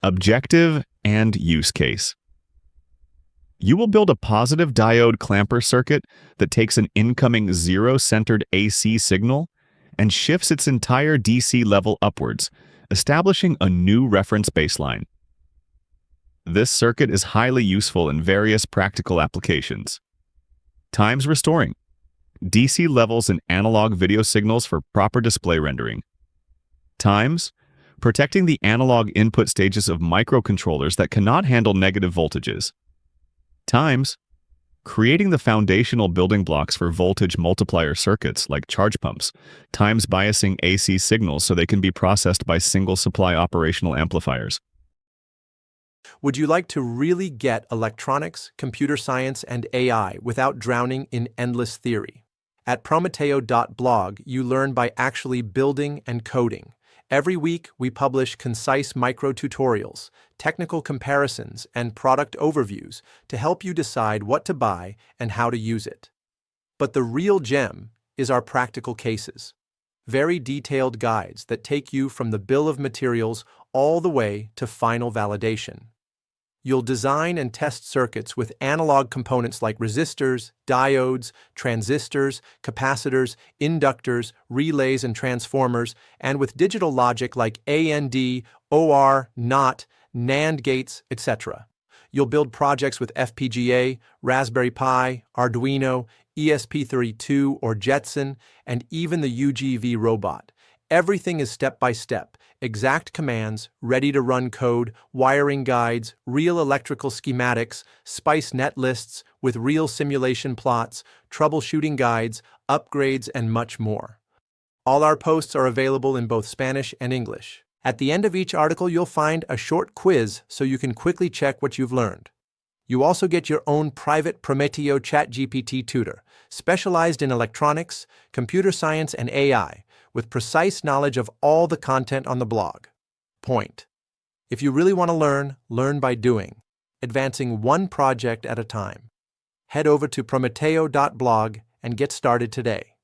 Objective and use case. You will build a positive diode clamper circuit that takes an incoming zero-centered AC signal and shifts its entire DC level upwards, establishing a new reference baseline. This circuit is highly useful in various practical applications. Times restoring. DC levels in analog video signals for proper display rendering. Times protecting the analog input stages of microcontrollers that cannot handle negative voltages. Times creating the foundational building blocks for voltage multiplier circuits like charge pumps, times biasing AC signals so they can be processed by single supply operational amplifiers. Would you like to really get electronics, computer science, and AI without drowning in endless theory? At prometeo.blog, you learn by actually building and coding. Every week, we publish concise micro-tutorials, technical comparisons, and product overviews to help you decide what to buy and how to use it. But the real gem is our practical cases. Very detailed guides that take you from the bill of materials all the way to final validation. You'll design and test circuits with analog components like resistors, diodes, transistors, capacitors, inductors, relays, and transformers, and with digital logic like AND, OR, NOT, NAND gates, etc. You'll build projects with FPGA, Raspberry Pi, Arduino, ESP32 or Jetson, and even the UGV robot. Everything is step-by-step, exact commands, ready-to-run code, wiring guides, real electrical schematics, SPICE net lists with real simulation plots, troubleshooting guides, upgrades, and much more. All our posts are available in both Spanish and English. At the end of each article, you'll find a short quiz so you can quickly check what you've learned. You also get your own private Prometeo ChatGPT tutor, specialized in electronics, computer science, and AI, with precise knowledge of all the content on the blog. Point. If you really want to learn by doing, advancing one project at a time. Head over to prometeo.blog and get started today.